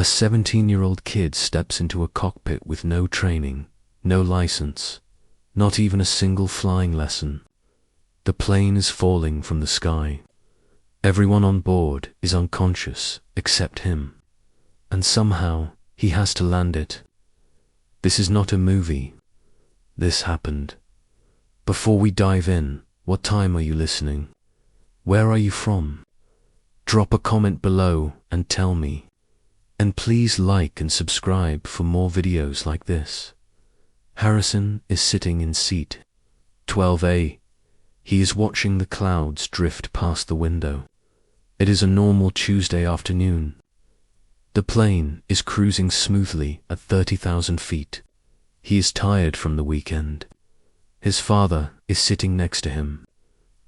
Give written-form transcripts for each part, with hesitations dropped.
A 17-year-old kid steps into a cockpit with no training, no license, not even a single flying lesson. The plane is falling from the sky. Everyone on board is unconscious except him. And somehow he has to land it. This is not a movie. This happened. Before we dive in, what time are you listening? Where are you from? Drop a comment below and tell me. And please like and subscribe for more videos like this. Harrison is sitting in seat 12A. He is watching the clouds drift past the window. It is a normal Tuesday afternoon. The plane is cruising smoothly at 30,000 feet. He is tired from the weekend. His father is sitting next to him.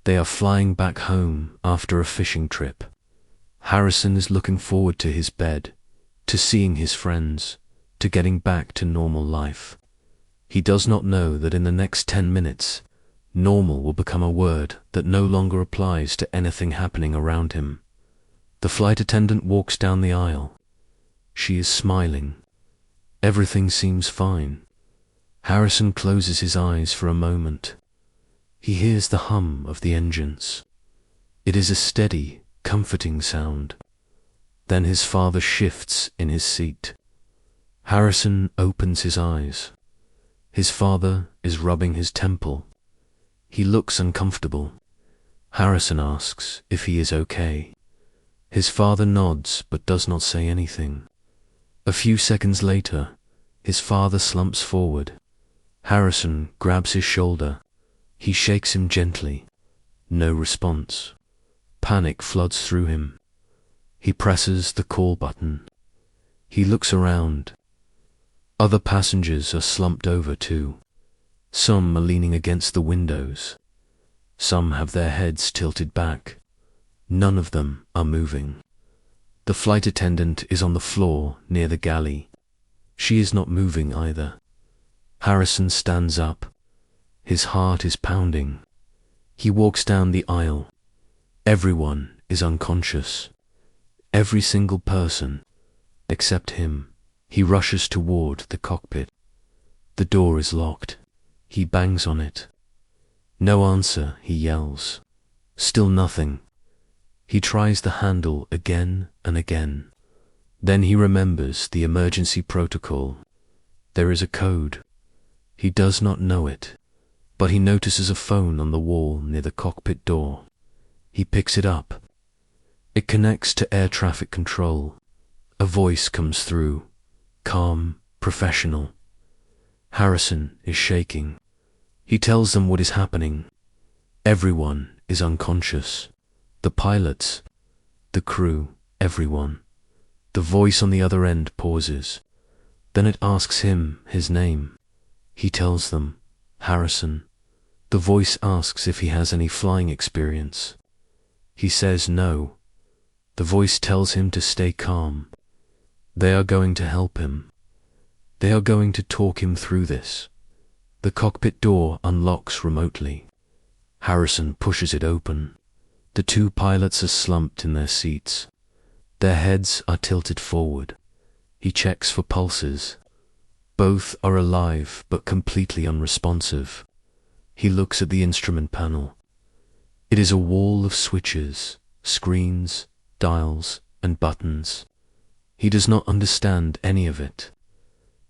They are flying back home after a fishing trip. Harrison is looking forward to his bed, to seeing his friends, to getting back to normal life. He does not know that in the next 10 minutes, normal will become a word that no longer applies to anything happening around him. The flight attendant walks down the aisle. She is smiling. Everything seems fine. Harrison closes his eyes for a moment. He hears the hum of the engines. It is a steady, comforting sound. Then his father shifts in his seat. Harrison opens his eyes. His father is rubbing his temple. He looks uncomfortable. Harrison asks if he is okay. His father nods but does not say anything. A few seconds later, his father slumps forward. Harrison grabs his shoulder. He shakes him gently. No response. Panic floods through him. He presses the call button. He looks around. Other passengers are slumped over too. Some are leaning against the windows. Some have their heads tilted back. None of them are moving. The flight attendant is on the floor near the galley. She is not moving either. Harrison stands up. His heart is pounding. He walks down the aisle. Everyone is unconscious. Every single person, except him. He rushes toward the cockpit. The door is locked. He bangs on it. No answer, he yells. Still nothing. He tries the handle again and again. Then he remembers the emergency protocol. There is a code. He does not know it, but he notices a phone on the wall near the cockpit door. He picks it up. It connects to air traffic control. A voice comes through, calm, professional. Harrison is shaking. He tells them what is happening. Everyone is unconscious. The pilots, the crew, everyone. The voice on the other end pauses. Then it asks him his name. He tells them, Harrison. The voice asks if he has any flying experience. He says no. The voice tells him to stay calm. They are going to help him. They are going to talk him through this. The cockpit door unlocks remotely. Harrison pushes it open. The two pilots are slumped in their seats. Their heads are tilted forward. He checks for pulses. Both are alive but completely unresponsive. He looks at the instrument panel. It is a wall of switches, screens, dials, and buttons. He does not understand any of it.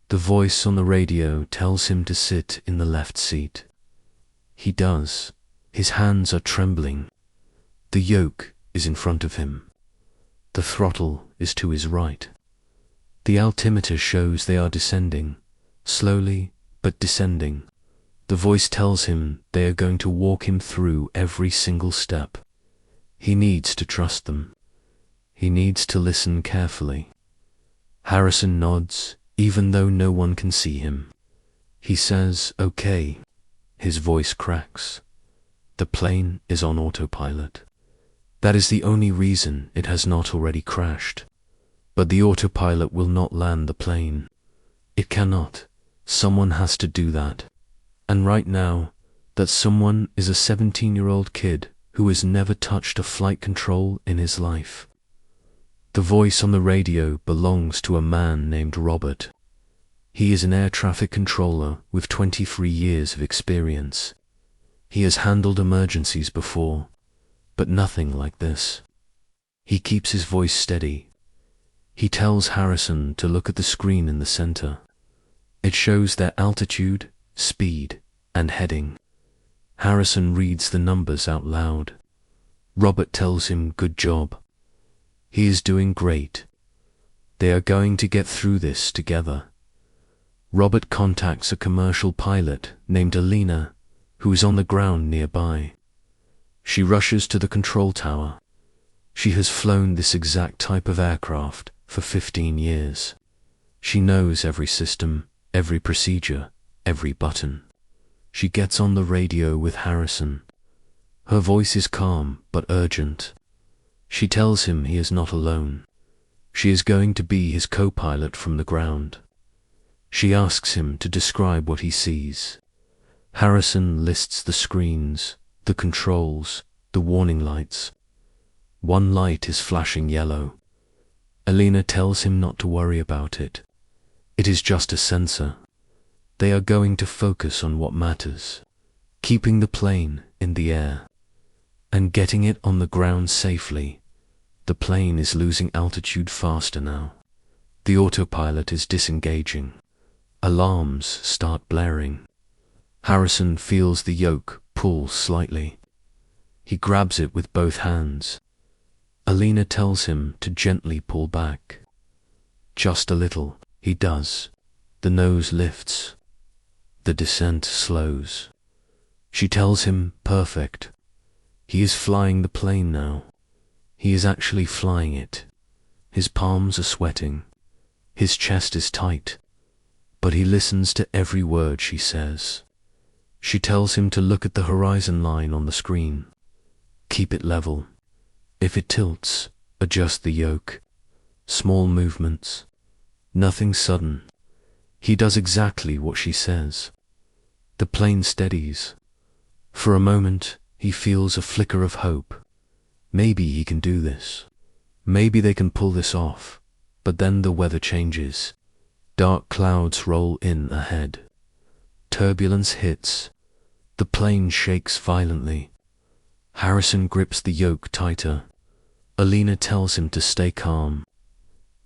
The voice on the radio tells him to sit in the left seat. He does. His hands are trembling. The yoke is in front of him. The throttle is to his right. The altimeter shows they are descending, slowly but descending. The voice tells him they are going to walk him through every single step. He needs to trust them. He needs to listen carefully. Harrison nods, even though no one can see him. He says, okay. His voice cracks. The plane is on autopilot. That is the only reason it has not already crashed. But the autopilot will not land the plane. It cannot. Someone has to do that. And right now, that someone is a 17-year-old kid who has never touched a flight control in his life. The voice on the radio belongs to a man named Robert. He is an air traffic controller with 23 years of experience. He has handled emergencies before, but nothing like this. He keeps his voice steady. He tells Harrison to look at the screen in the center. It shows their altitude, speed, and heading. Harrison reads the numbers out loud. Robert tells him good job. He is doing great. They are going to get through this together. Robert contacts a commercial pilot named Alina, who is on the ground nearby. She rushes to the control tower. She has flown this exact type of aircraft for 15 years. She knows every system, every procedure, every button. She gets on the radio with Harrison. Her voice is calm but urgent. She tells him he is not alone. She is going to be his co-pilot from the ground. She asks him to describe what he sees. Harrison lists the screens, the controls, the warning lights. One light is flashing yellow. Alina tells him not to worry about it. It is just a sensor. They are going to focus on what matters, keeping the plane in the air and getting it on the ground safely. The plane is losing altitude faster now. The autopilot is disengaging. Alarms start blaring. Harrison feels the yoke pull slightly. He grabs it with both hands. Alina tells him to gently pull back. Just a little, he does. The nose lifts. The descent slows. She tells him, perfect. He is flying the plane now. He is actually flying it. His palms are sweating. His chest is tight. But he listens to every word she says. She tells him to look at the horizon line on the screen. Keep it level. If it tilts, adjust the yoke. Small movements. Nothing sudden. He does exactly what she says. The plane steadies. For a moment, he feels a flicker of hope. Maybe he can do this. Maybe they can pull this off. But then the weather changes. Dark clouds roll in ahead. Turbulence hits. The plane shakes violently. Harrison grips the yoke tighter. Alina tells him to stay calm.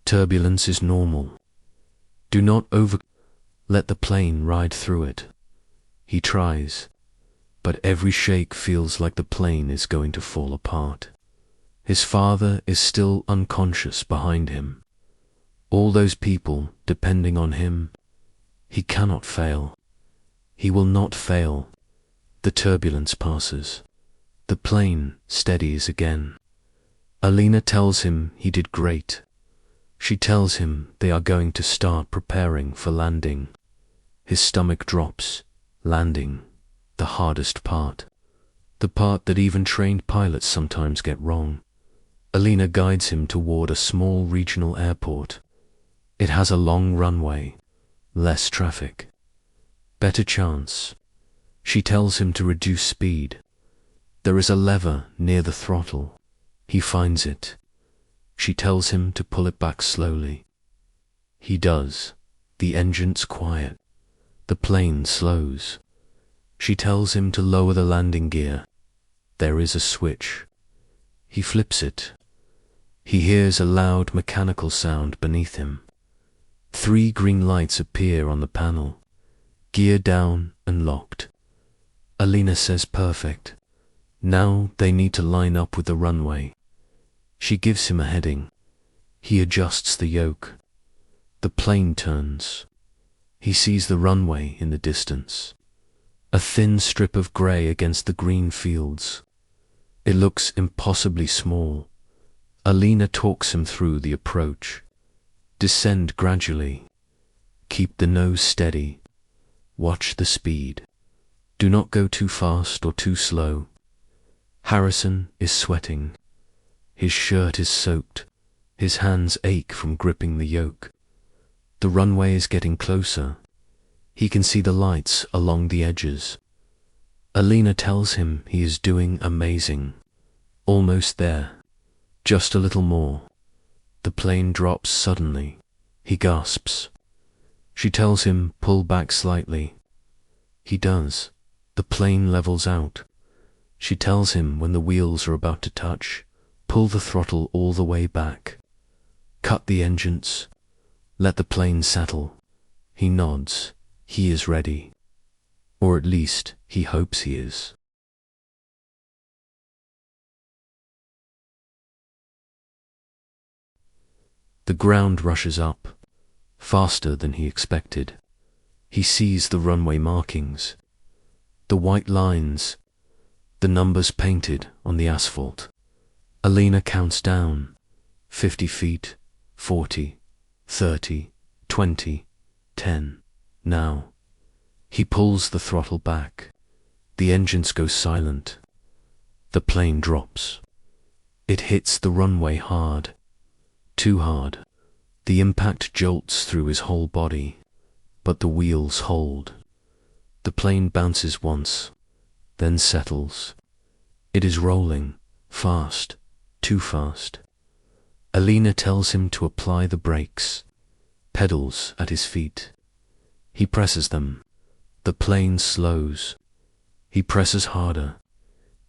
Turbulence is normal. Do not let the plane ride through it. He tries, but every shake feels like the plane is going to fall apart. His father is still unconscious behind him. All those people depending on him. He cannot fail. He will not fail. The turbulence passes. The plane steadies again. Alina tells him he did great. She tells him they are going to start preparing for landing. His stomach drops. Landing, the hardest part. The part that even trained pilots sometimes get wrong. Alina guides him toward a small regional airport. It has a long runway, less traffic, better chance. She tells him to reduce speed. There is a lever near the throttle. He finds it. She tells him to pull it back slowly. He does. The engine's quiet. The plane slows. She tells him to lower the landing gear. There is a switch. He flips it. He hears a loud mechanical sound beneath him. 3 green lights appear on the panel. Gear down and locked. Alina says perfect. Now they need to line up with the runway. She gives him a heading. He adjusts the yoke. The plane turns. He sees the runway in the distance. A thin strip of grey against the green fields. It looks impossibly small. Alina talks him through the approach. Descend gradually. Keep the nose steady. Watch the speed. Do not go too fast or too slow. Harrison is sweating. His shirt is soaked. His hands ache from gripping the yoke. The runway is getting closer. He can see the lights along the edges. Alina tells him he is doing amazing. Almost there. Just a little more. The plane drops suddenly. He gasps. She tells him, pull back slightly. He does. The plane levels out. She tells him when the wheels are about to touch, pull the throttle all the way back. Cut the engines. Let the plane settle. He nods. He is ready. Or at least, he hopes he is. The ground rushes up, faster than he expected. He sees the runway markings, the white lines, the numbers painted on the asphalt. Alina counts down. 50 feet, 40, 30, 20, 10. Now. He pulls the throttle back. The engines go silent. The plane drops. It hits the runway hard. Too hard. The impact jolts through his whole body, but the wheels hold. The plane bounces once, then settles. It is rolling, fast, too fast. Alina tells him to apply the brakes, pedals at his feet. He presses them. The plane slows. He presses harder.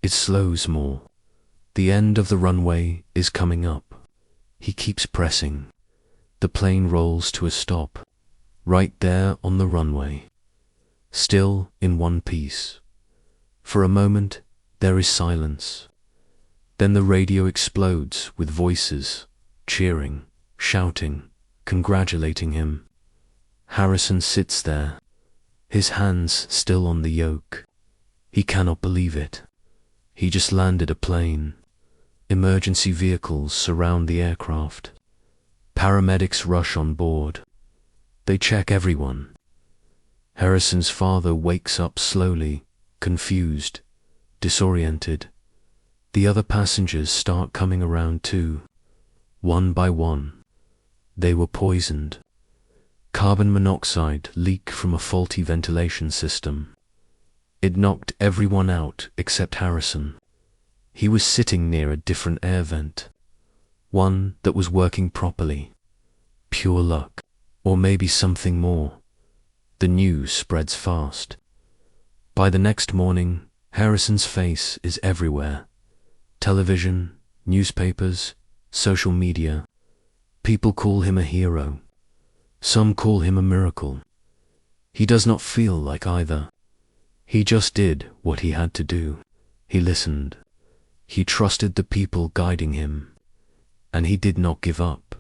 It slows more. The end of the runway is coming up. He keeps pressing. The plane rolls to a stop, right there on the runway, still in one piece. For a moment, there is silence. Then the radio explodes with voices, cheering, shouting, congratulating him. Harrison sits there, his hands still on the yoke. He cannot believe it. He just landed a plane. Emergency vehicles surround the aircraft. Paramedics rush on board. They check everyone. Harrison's father wakes up slowly, confused, disoriented. The other passengers start coming around too, one by one. They were poisoned. Carbon monoxide leaked from a faulty ventilation system. It knocked everyone out except Harrison. He was sitting near a different air vent, one that was working properly. Pure luck, or maybe something more. The news spreads fast. By the next morning, Harrison's face is everywhere. Television, newspapers, social media. People call him a hero. Some call him a miracle. He does not feel like either. He just did what he had to do. He listened. He trusted the people guiding him. And he did not give up.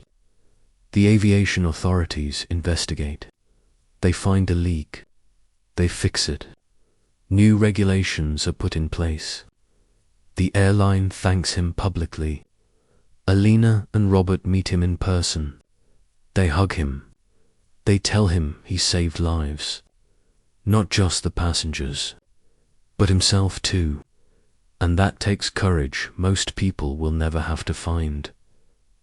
The aviation authorities investigate. They find a leak. They fix it. New regulations are put in place. The airline thanks him publicly. Alina and Robert meet him in person. They hug him. They tell him he saved lives. Not just the passengers, but himself too. And that takes courage most people will never have to find.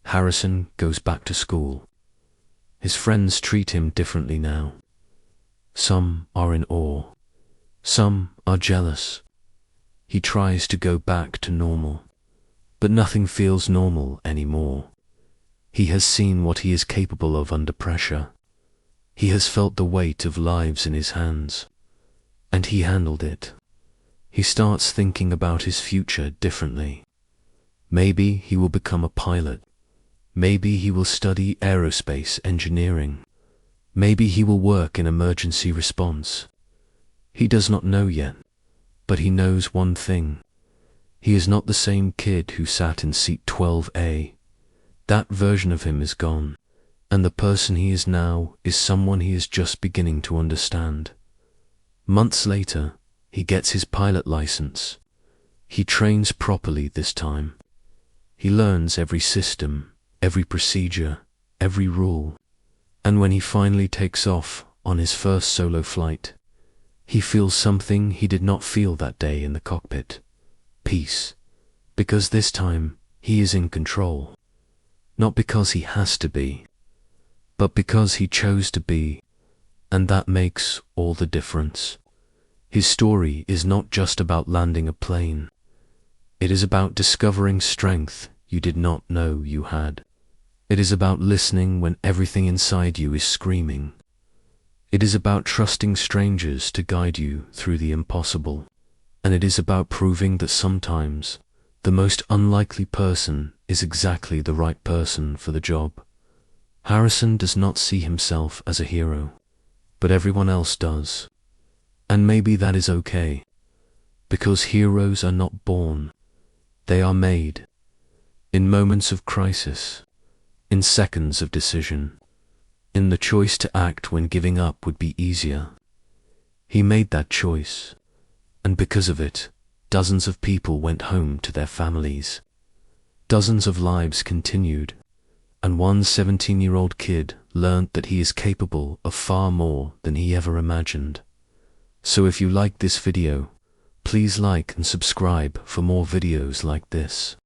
Harrison goes back to school. His friends treat him differently now. Some are in awe. Some are jealous. He tries to go back to normal, but nothing feels normal anymore. He has seen what he is capable of under pressure. He has felt the weight of lives in his hands, and he handled it. He starts thinking about his future differently. Maybe he will become a pilot. Maybe he will study aerospace engineering. Maybe he will work in emergency response. He does not know yet, but he knows one thing. He is not the same kid who sat in seat 12A. That version of him is gone, and the person he is now is someone he is just beginning to understand. Months later, he gets his pilot license. He trains properly this time. He learns every system, every procedure, every rule. And when he finally takes off on his first solo flight, he feels something he did not feel that day in the cockpit. Peace. Because this time, he is in control. Not because he has to be, but because he chose to be, and that makes all the difference. His story is not just about landing a plane. It is about discovering strength you did not know you had. It is about listening when everything inside you is screaming. It is about trusting strangers to guide you through the impossible. And it is about proving that sometimes the most unlikely person is exactly the right person for the job. Harrison does not see himself as a hero, but everyone else does. And maybe that is okay, because heroes are not born, they are made, in moments of crisis, in seconds of decision, in the choice to act when giving up would be easier. He made that choice, and because of it, dozens of people went home to their families. Dozens of lives continued, and one 17-year-old kid learned that he is capable of far more than he ever imagined. So if you like this video, please like and subscribe for more videos like this.